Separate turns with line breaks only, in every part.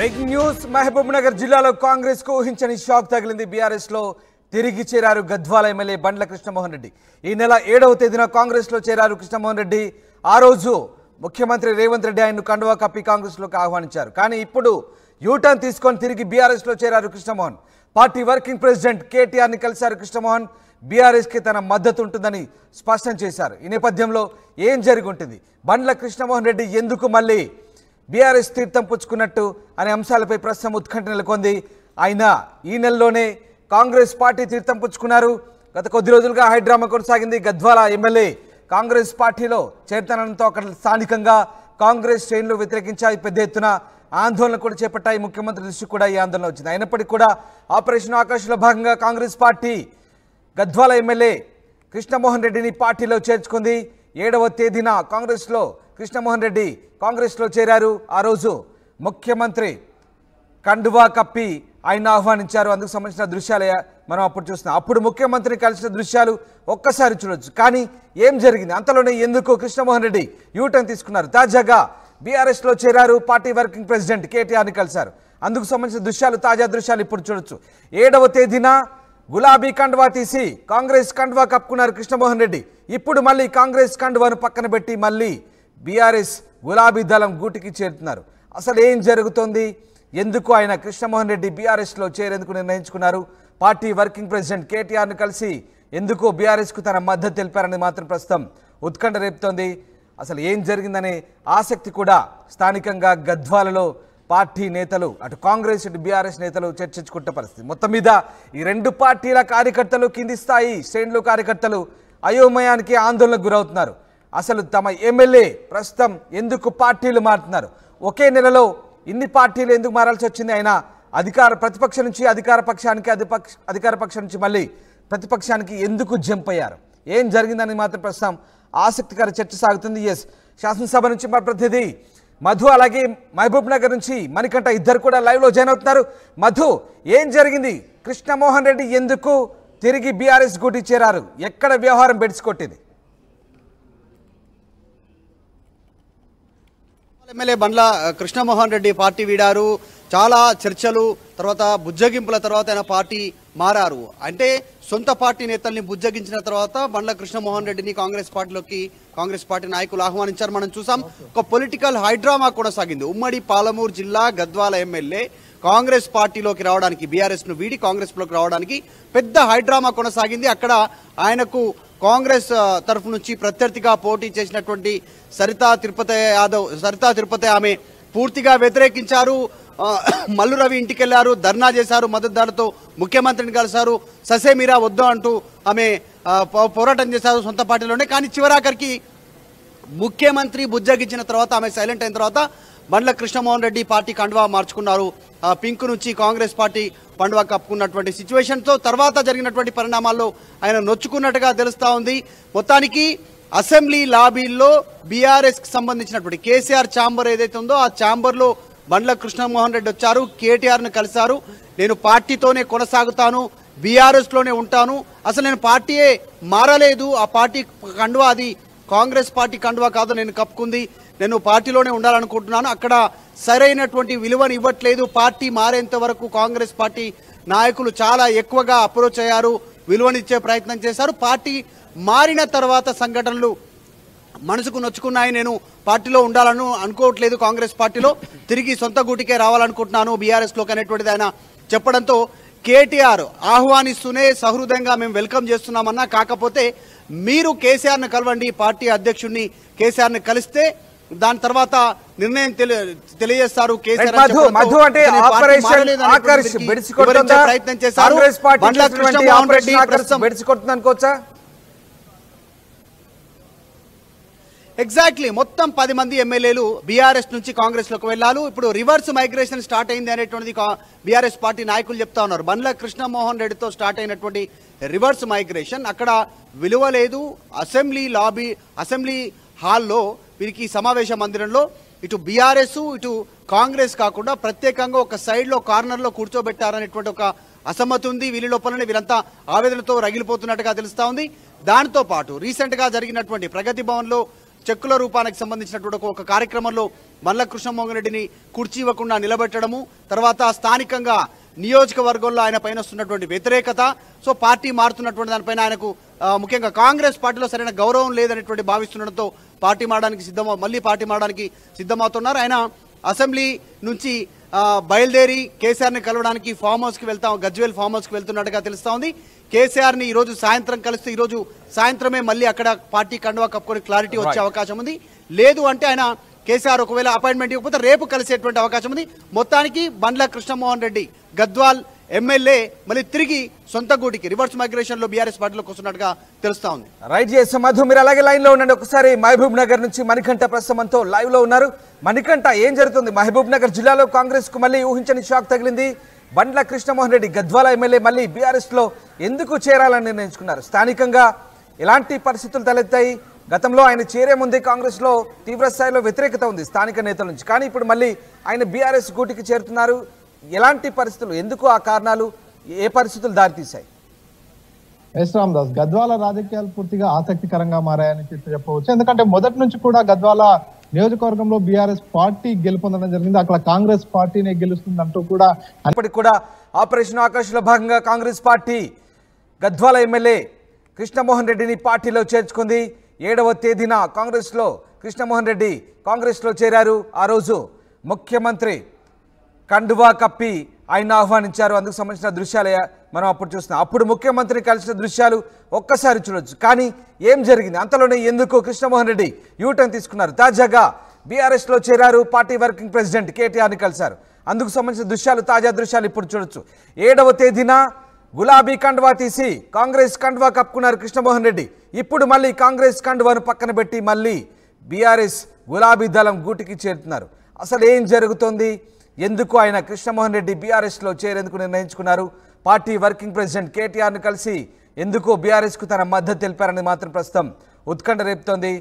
Breaking news Mahabub Nagar జిల్లాలో కాంగ్రెస్ కు ఊహించని షాక్ తగిలింది. బీఆర్ఎస్ లో తిరిగి చేరారు గద్వాల ఎమ్మెల్యే బండ్ల కృష్ణమోహన్ రెడ్డి. ఈ నెల 7వ తేదీన కాంగ్రెస్ లో చేరారు కృష్ణమోహన్ రెడ్డి. ఆ రోజు ముఖ్యమంత్రి రేవంత్ రెడ్డి ఆయన్ను కండువా కప్పి కాంగ్రెస్ లోకి ఆహ్వానించారు. కానీ ఇప్పుడు యూటర్న్ తీసుకొని తిరిగి బీఆర్ఎస్ లో చేరారు Krishnamohan. Party working president KTR ని కలిశారు కృష్ణమోహన్. బీఆర్ఎస్ కి తన మద్దతు ఉంటుందని స్పష్టం చేశారు. ఈ నేపథ్యంలో ఏం జరిగి ఉంటుంది, బండ్ల కృష్ణమోహన్ రెడ్డి ఎందుకు మళ్ళీ బీఆర్ఎస్ తీర్థం పుచ్చుకున్నట్టు అనే అంశాలపై ప్రస్తుతం ఉత్కంఠ నెలకొంది. ఆయన ఈ నెలలోనే కాంగ్రెస్ పార్టీ తీర్థం పుచ్చుకున్నారు. గత కొద్ది రోజులుగా హైడ్రామా కొనసాగింది. గద్వాల ఎమ్మెల్యే కాంగ్రెస్ పార్టీలో చేరతనంతో అక్కడ స్థానికంగా కాంగ్రెస్ శ్రేణులు వ్యతిరేకించాయి. పెద్ద ఎత్తున ఆందోళన కూడా చేపట్టాయి. ముఖ్యమంత్రి దృష్టి కూడా ఈ ఆందోళన వచ్చింది. అయినప్పటికీ కూడా ఆపరేషన్ ఆకాష్లో భాగంగా కాంగ్రెస్ పార్టీ గద్వాల ఎమ్మెల్యే కృష్ణమోహన్ రెడ్డిని పార్టీలో చేర్చుకుంది. 7వ తేదీన కాంగ్రెస్లో కృష్ణమోహన్ రెడ్డి కాంగ్రెస్లో చేరారు. ఆ రోజు ముఖ్యమంత్రి కండువా కప్పి ఆయన ఆహ్వానించారు. అందుకు సంబంధించిన దృశ్యాలే మనం అప్పుడు చూస్తున్నాం. అప్పుడు ముఖ్యమంత్రిని కలిసిన దృశ్యాలు ఒక్కసారి చూడొచ్చు. కానీ ఏం జరిగింది, అంతలోనే ఎందుకు కృష్ణమోహన్ రెడ్డి యూటర్న్ తీసుకున్నారు? తాజాగా బీఆర్ఎస్లో చేరారు. పార్టీ వర్కింగ్ ప్రెసిడెంట్ కేటీఆర్ని కలిశారు. అందుకు సంబంధించిన దృశ్యాలు, తాజా దృశ్యాలు ఇప్పుడు చూడొచ్చు. 7వ తేదీన గులాబీ కండువా తీసి కాంగ్రెస్ కండువా కప్పుకున్నారు కృష్ణమోహన్ రెడ్డి. ఇప్పుడు మళ్ళీ కాంగ్రెస్ కండువాను పక్కన పెట్టి మళ్ళీ బీఆర్ఎస్ గులాబీ దళం గూటికి చేరుతున్నారు. అసలు ఏం జరుగుతోంది, ఎందుకు ఆయన కృష్ణమోహన్ రెడ్డి బీఆర్ఎస్లో చేరేందుకు నిర్ణయించుకున్నారు? పార్టీ వర్కింగ్ ప్రెసిడెంట్ కేటీఆర్ను కలిసి ఎందుకు బీఆర్ఎస్కు తన మద్దతు తెలిపారని మాత్రం ప్రస్తుతం ఉత్కంఠ రేపుతోంది. అసలు ఏం జరిగిందనే ఆసక్తి కూడా స్థానికంగా గద్వాలలో పార్టీ నేతలు, అటు కాంగ్రెస్ ఇటు బీఆర్ఎస్ నేతలు చర్చించుకుంటే పరిస్థితి. మొత్తం మీద ఈ రెండు పార్టీల కార్యకర్తలు, కింది స్థాయి శ్రేణులు కార్యకర్తలు అయోమయానికి ఆందోళనకు గురవుతున్నారు. అసలు తమ ఎమ్మెల్యే ప్రస్తుతం ఎందుకు పార్టీలు మారుతున్నారు? ఒకే నెలలో ఇన్ని పార్టీలు ఎందుకు మారాల్సి వచ్చింది? ఆయన ప్రతిపక్షం నుంచి అధికార పక్షానికి, అధికార పక్షం నుంచి మళ్ళీ ప్రతిపక్షానికి ఎందుకు జంప్ అయ్యారు? ఏం జరిగిందని మాత్రం ప్రస్తుతం ఆసక్తికర చర్చ సాగుతుంది. శాసనసభ నుంచి మా ప్రతినిధి మధు, అలాగే మహబూబ్ నగర్ నుంచి మణికంఠ ఇద్దరు కూడా లైవ్లో జాయిన్ అవుతున్నారు. మధు, ఏం జరిగింది? కృష్ణమోహన్ రెడ్డి ఎందుకు తిరిగి బీఆర్ఎస్ గూటి చేరారు? ఎక్కడ వ్యవహారం బెడిసికొట్టింది?
ఎమ్మెల్యే బండ్ల కృష్ణమోహన్ రెడ్డి పార్టీ వీడారు. చాలా చర్చలు తర్వాత బుజ్జగింపుల తర్వాత ఆయన పార్టీ మారారు. అంటే సొంత పార్టీ నేతల్ని బుజ్జగించిన తర్వాత బండ్ల కృష్ణమోహన్ రెడ్డిని కాంగ్రెస్ పార్టీలోకి కాంగ్రెస్ పార్టీ నాయకులు ఆహ్వానించారు. మనం చూసాం, ఒక పొలిటికల్ హైడ్రామా కొనసాగింది. ఉమ్మడి పాలమూరు జిల్లా గద్వాల ఎమ్మెల్యే కాంగ్రెస్ పార్టీలోకి రావడానికి, బీఆర్ఎస్ ను వీడి కాంగ్రెస్ లోకి రావడానికి పెద్ద హైడ్రామా కొనసాగింది. అక్కడ ఆయనకు కాంగ్రెస్ తరఫు నుంచి ప్రత్యర్థిగా పోటీ చేసినటువంటి సరితా తిరుపతి ఆమె పూర్తిగా వ్యతిరేకించారు. మల్లు రవి ఇంటికి వెళ్లారు, ధర్నా చేశారు, మద్దతుదారులతో ముఖ్యమంత్రిని కలిశారు. ససేమిరా వద్దు అంటూ ఆమె పోరాటం చేశారు సొంత పార్టీలోనే. కానీ చివరాఖరికి ముఖ్యమంత్రి బుజ్జగించిన తర్వాత, ఆమె సైలెంట్ అయిన తర్వాత బండ్ల కృష్ణమోహన్ రెడ్డి పార్టీ కండువా మార్చుకున్నారు. పింక్ నుంచి కాంగ్రెస్ పార్టీ పండువా కప్పుకున్నటువంటి సిచ్యువేషన్తో తర్వాత జరిగినటువంటి పరిణామాల్లో ఆయన నొచ్చుకున్నట్టుగా తెలుస్తా ఉంది. మొత్తానికి అసెంబ్లీ లాబీల్లో బీఆర్ఎస్ కి సంబంధించినటువంటి కేసీఆర్ ఛాంబర్ ఏదైతే ఉందో ఆ ఛాంబర్లో బండ్ల కృష్ణమోహన్ రెడ్డి వచ్చారు, కేటీఆర్ను కలిశారు. నేను పార్టీతోనే కొనసాగుతాను, బీఆర్ఎస్ లోనే ఉంటాను, అసలు నేను పార్టీయే మారలేదు, ఆ పార్టీ కండువా అది కాంగ్రెస్ పార్టీ కండువా కాదు, నేను కప్పుకుంది, నేను పార్టీలోనే ఉండాలనుకుంటున్నాను, అక్కడ సరైనటువంటి విలువను ఇవ్వట్లేదు, పార్టీ మారేంత వరకు కాంగ్రెస్ పార్టీ నాయకులు చాలా ఎక్కువగా అప్రోచ్ అయ్యారు, విలువనిచ్చే ప్రయత్నం చేశారు. పార్టీ మారిన తర్వాత సంఘటనలు మనసుకు నొచ్చుకున్నాయి, నేను పార్టీలో ఉండాలను అనుకోవట్లేదు, కాంగ్రెస్ పార్టీలో తిరిగి సొంత గూటికే రావాలనుకుంటున్నాను బీఆర్ఎస్లోకి అనేటువంటిది ఆయన చెప్పడంతో కేటీఆర్ ఆహ్వానిస్తూనే సహృదయంగా మేము వెల్కమ్ చేస్తున్నామన్నా, కాకపోతే మీరు కేసీఆర్ను కలవండి, పార్టీ అధ్యక్షుడిని కేసీఆర్ని కలిస్తే దాని తర్వాత నిర్ణయం తెలియజేస్తారు ప్రయత్నం చేశారు. బండ్ల కృష్ణమోహన్ రెడ్డి ఎగ్జాక్ట్లీ మొత్తం 10 మంది ఎమ్మెల్యేలు బీఆర్ఎస్ నుంచి కాంగ్రెస్ లోకి వెళ్లారు. ఇప్పుడు రివర్స్ మైగ్రేషన్ స్టార్ట్ అయింది అనేటువంటిది బీఆర్ఎస్ పార్టీ నాయకులు చెప్తా ఉన్నారు. బండ్ల కృష్ణమోహన్ రెడ్డితో స్టార్ట్ అయినటువంటి రివర్స్ మైగ్రేషన్, అక్కడ విలువ లేదు. అసెంబ్లీ హాల్లో వీరికి సమావేశ మందిరంలో ఇటు బీఆర్ఎస్ ఇటు కాంగ్రెస్ కాకుండా ప్రత్యేకంగా ఒక సైడ్ లో కార్నర్ లో కూర్చోబెట్టారనేటువంటి ఒక అసమ్మతి ఉంది. వీళ్ళ లోపలనే వీరంతా ఆవేదనతో రగిలిపోతున్నట్టుగా తెలుస్తా ఉంది. దాంతో పాటు రీసెంట్ గా జరిగినటువంటి ప్రగతి భవన్ లో చెక్కుల రూపానికి సంబంధించినటువంటి ఒక కార్యక్రమంలో బండ్ల కృష్ణమోహన్ రెడ్డిని కుర్చీ ఇవ్వకుండా నిలబెట్టడము, తర్వాత స్థానికంగా నియోజకవర్గంలో ఆయన పైన వస్తున్నటువంటి వ్యతిరేకత, సో పార్టీ మారుతున్నటువంటి దానిపైన ఆయనకు ముఖ్యంగా కాంగ్రెస్ పార్టీలో సరైన గౌరవం లేదనేటువంటి భావిస్తుండడంతో మళ్ళీ పార్టీ మారడానికి సిద్ధమవుతున్నారు. ఆయన అసెంబ్లీ నుంచి బయలుదేరి కేసీఆర్ని కలవడానికి గజ్వేల్ ఫామ్ హౌస్కి వెళ్తున్నట్టుగా తెలుస్తా ఉంది. కేసీఆర్ని ఈరోజు సాయంత్రం కలిస్తే ఈరోజు సాయంత్రమే మళ్ళీ అక్కడ పార్టీ కండువా కప్పుకొని క్లారిటీ వచ్చే అవకాశం ఉంది. లేదు అంటే ఆయన కేసీఆర్ ఒకవేళ అపాయింట్మెంట్ ఇవ్వకపోతే రేపు కలిసేటువంటి అవకాశం ఉంది. మొత్తానికి బండ్ల కృష్ణమోహన్ రెడ్డి గద్వాల్ ఎమ్మెల్యే మళ్ళీ తిరిగి సొంత గూటికి రివర్స్ మైగ్రేషన్ లో బీఆర్ఎస్ పార్టీలోకి వస్తున్నట్టుగా తెలుస్తా ఉంది.
రైట్ చేస్తాం మధు, మీరు అలాగే లైన్ లో ఉండండి. ఒకసారి మహబూబ్ నగర్ నుంచి మణికంఠ ప్రస్తుతంతో లైవ్ లో ఉన్నారు. మణికంఠ, ఏం జరుగుతుంది? మహబూబ్ నగర్ జిల్లాలో కాంగ్రెస్ కు మళ్ళీ ఊహించని షాక్ తగిలింది. బండ్ల కృష్ణమోహన్ రెడ్డి గద్వాల ఎమ్మెల్యే మళ్ళీ బీఆర్ఎస్ లో ఎందుకు చేరాలని నిర్ణయించుకున్నారు? స్థానికంగా ఎలాంటి పరిస్థితులు తలెత్తాయి? గతంలో ఆయన చేరే ముందే కాంగ్రెస్ లో తీవ్ర స్థాయిలో వ్యతిరేకత ఉంది స్థానిక నేతల నుంచి, కానీ ఇప్పుడు మళ్ళీ ఆయన బీఆర్ఎస్ గూటికి చేరుతున్నారు. ఎలాంటి పరిస్థితులు, ఎందుకు ఆ కారణాలు, ఏ పరిస్థితులు దారితీశాయి?
ఎస్ రామదాస్, గద్వాల రాజకీయాలు పూర్తిగా ఆసక్తికరంగా మారాయని చెప్పవచ్చు. ఎందుకంటే మొదటి నుంచి కూడా గద్వాల నియోజకవర్గంలో బీఆర్ఎస్ పార్టీ గెలుపొందడం జరిగింది. అక్కడ కాంగ్రెస్ పార్టీనే గెలుస్తుంది అంటూ కూడా
ఇప్పటికి కూడా ఆపరేషన్ ఆకాష్లో భాగంగా కాంగ్రెస్ పార్టీ గద్వాల ఎమ్మెల్యే కృష్ణమోహన్ రెడ్డిని పార్టీలో చేర్చుకుంది. 7వ తేదీన కృష్ణమోహన్ రెడ్డి కాంగ్రెస్లో చేరారు. ఆ రోజు ముఖ్యమంత్రి కండువా కప్పి ఆయన ఆహ్వానించారు. అందుకు సంబంధించిన దృశ్యాలే మనం అప్పుడు చూస్తున్నాం. అప్పుడు ముఖ్యమంత్రిని కలిసిన దృశ్యాలు ఒక్కసారి చూడొచ్చు. కానీ ఏం జరిగింది? అంతలోనే ఎందుకు కృష్ణమోహన్ రెడ్డి యూటర్న్ తీసుకున్నారు? తాజాగా బీఆర్ఎస్లో చేరారు. పార్టీ వర్కింగ్ ప్రెసిడెంట్ కేటీఆర్ని కలిశారు. అందుకు సంబంధించిన తాజా దృశ్యాలు ఇప్పుడు చూడొచ్చు. 7వ తేదీన గులాబీ కండువా తీసి కాంగ్రెస్ కండువా కప్పుకున్నారు కృష్ణమోహన్ రెడ్డి. ఇప్పుడు మళ్ళీ కాంగ్రెస్ కండువాను పక్కన పెట్టి మళ్ళీ బీఆర్ఎస్ గులాబీ దళం గూటికి చేరుతున్నారు. అసలు ఏం జరుగుతోంది? ఎందుకు ఆయన కృష్ణమోహన్ రెడ్డి బీఆర్ఎస్లో చేరేందుకు నిర్ణయించుకున్నారు? పార్టీ వర్కింగ్ ప్రెసిడెంట్ కేటీఆర్ను కలిసి ఎందుకు బీఆర్ఎస్కు తన మద్దతు తెలిపారని మాత్రం ప్రస్తుతం ఉత్కంఠ రేపుతోంది.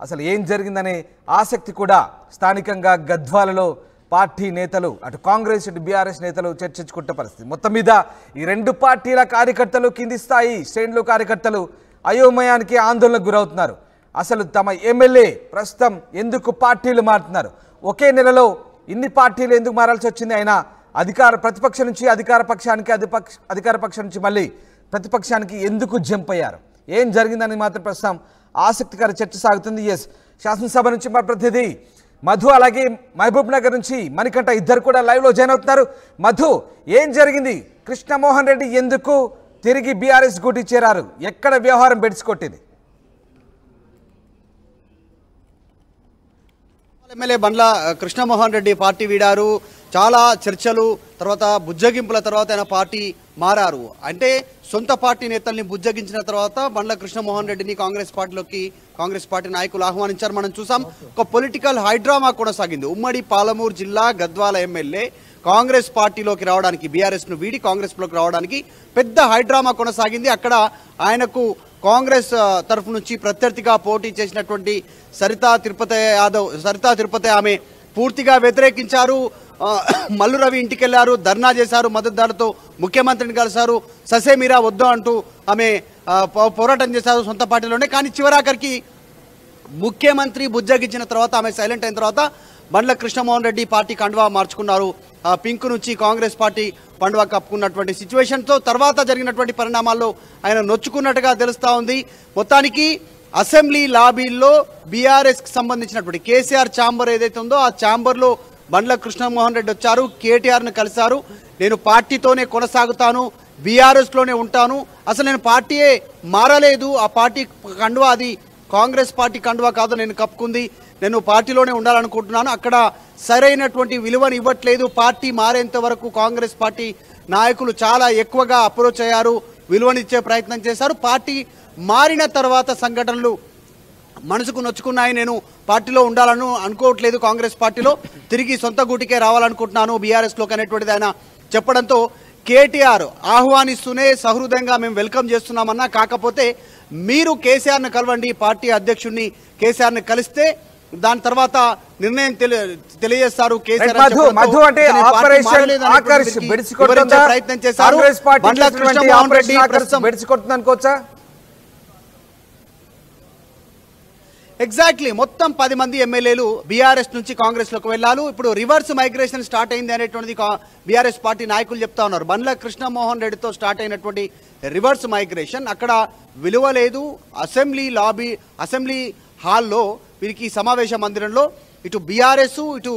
అసలు ఏం జరిగిందనే ఆసక్తి కూడా స్థానికంగా గద్వాలలో పార్టీ నేతలు, అటు కాంగ్రెస్ ఇటు బీఆర్ఎస్ నేతలు చర్చించుకుంటే పరిస్థితి. మొత్తం మీద ఈ రెండు పార్టీల కార్యకర్తలు, కింది స్థాయి శ్రేణులు కార్యకర్తలు అయోమయానికి ఆందోళనకు గురవుతున్నారు. అసలు తమ ఎమ్మెల్యే ప్రస్తుతం ఎందుకు పార్టీలు మారుతున్నారు? ఒకే నెలలో ఇన్ని పార్టీలు ఎందుకు మారాల్సి వచ్చింది? ఆయన ప్రతిపక్షం నుంచి అధికార పక్షానికి, అధికార పక్షం నుంచి మళ్ళీ ప్రతిపక్షానికి ఎందుకు జంప్ అయ్యారు? ఏం జరిగిందని మాత్రం ప్రస్తుతం ఆసక్తికర చర్చ సాగుతుంది. శాసనసభ నుంచి మా ప్రతినిధి మధు, అలాగే మహబూబ్ నగర్ నుంచి మణికంఠ ఇద్దరు కూడా లైవ్లో జాయిన్ అవుతున్నారు. మధు, ఏం జరిగింది? కృష్ణమోహన్ రెడ్డి ఎందుకు తిరిగి బీఆర్ఎస్ గూటి చేరారు? ఎక్కడ వ్యవహారం బెడిసికొట్టింది?
ఎమ్మెల్యే బండ్ల కృష్ణమోహన్ రెడ్డి పార్టీ వీడారు. చాలా చర్చలు తర్వాత బుజ్జగింపుల తర్వాత ఆయన పార్టీ మారారు. అంటే సొంత పార్టీ నేతల్ని బుజ్జగించిన తర్వాత బండ్ల కృష్ణమోహన్ రెడ్డిని కాంగ్రెస్ పార్టీ నాయకులు ఆహ్వానించారు. మనం చూసాం. ఒక పొలిటికల్ హైడ్రామా కొనసాగింది. ఉమ్మడి పాలమూరు జిల్లా గద్వాల ఎమ్మెల్యే కాంగ్రెస్ పార్టీలోకి రావడానికి, బీఆర్ఎస్ను వీడి కాంగ్రెస్లోకి రావడానికి పెద్ద హైడ్రామా కొనసాగింది. అక్కడ ఆయనకు కాంగ్రెస్ తరఫు నుంచి ప్రత్యర్థిగా పోటీ చేసినటువంటి సరితా తిరుపతి ఆమె పూర్తిగా వ్యతిరేకించారు. మల్లు రవి ఇంటికి వెళ్లారు, ధర్నా చేశారు, మద్దతుదారులతో ముఖ్యమంత్రిని కలిశారు. ససేమిరా వద్దు అంటూ ఆమె పోరాటం చేశారు సొంత పార్టీలోనే. కానీ చివరాఖరికి ముఖ్యమంత్రి బుజ్జగించిన తర్వాత, ఆమె సైలెంట్ అయిన తర్వాత బండ్ల కృష్ణమోహన్ రెడ్డి పార్టీ కండువా మార్చుకున్నారు. పింక్ నుంచి కాంగ్రెస్ పార్టీ కండువా కప్పుకున్నటువంటి సిచ్యువేషన్తో తర్వాత జరిగినటువంటి పరిణామాల్లో ఆయన నొచ్చుకున్నట్టుగా తెలుస్తూ ఉంది. మొత్తానికి అసెంబ్లీ లాబీల్లో బీఆర్ఎస్కి సంబంధించినటువంటి కేసీఆర్ ఛాంబర్ ఏదైతే ఉందో ఆ ఛాంబర్లో బండ్ల కృష్ణమోహన్ రెడ్డి వచ్చారు, కేటీఆర్ను కలిశారు. నేను పార్టీతోనే కొనసాగుతాను, బీఆర్ఎస్లోనే ఉంటాను, అసలు నేను పార్టీయే మారలేదు, ఆ పార్టీ కండువా అది కాంగ్రెస్ పార్టీ కండువా కాదు నేను కప్పుకుంది, నేను పార్టీలోనే ఉండాలనుకుంటున్నాను, అక్కడ సరైనటువంటి విలువను ఇవ్వట్లేదు, పార్టీ మారేంత వరకు కాంగ్రెస్ పార్టీ నాయకులు చాలా ఎక్కువగా అప్రోచ్ అయ్యారు, విలువనిచ్చే ప్రయత్నం చేశారు. పార్టీ మారిన తర్వాత సంఘటనలు మనసుకు నొచ్చుకున్నాయి, నేను పార్టీలో ఉండాలను అనుకోవట్లేదు, కాంగ్రెస్ పార్టీలో తిరిగి సొంత గూటికే రావాలనుకుంటున్నాను బీఆర్ఎస్లోకి అనేటువంటిది ఆయన చెప్పడంతో కేటీఆర్ ఆహ్వానిస్తూనే సహృదయంగా మేము వెల్కమ్ చేస్తున్నామన్నా, కాకపోతే మీరు కేసీఆర్ను కలవండి, పార్టీ అధ్యక్షుడిని కేసీఆర్ని కలిస్తే దాని తర్వాత నిర్ణయం తెలియజేస్తారు ప్రయత్నం చేశారు. బండ్ల కృష్ణమోహన్ రెడ్డి ఎగ్జాక్ట్లీ మొత్తం 10 మంది ఎమ్మెల్యేలు బీఆర్ఎస్ నుంచి కాంగ్రెస్ లోకి వెళ్ళాలి. ఇప్పుడు రివర్స్ మైగ్రేషన్ స్టార్ట్ అయింది అనేటువంటిది బీఆర్ఎస్ పార్టీ నాయకులు చెప్తా ఉన్నారు. బండ్ల కృష్ణమోహన్ రెడ్డితో స్టార్ట్ అయినటువంటి రివర్స్ మైగ్రేషన్ అక్కడ విలువ లేదు. అసెంబ్లీ హాల్లో వీరికి సమావేశ మందిరంలో ఇటు బీఆర్ఎస్ ఇటు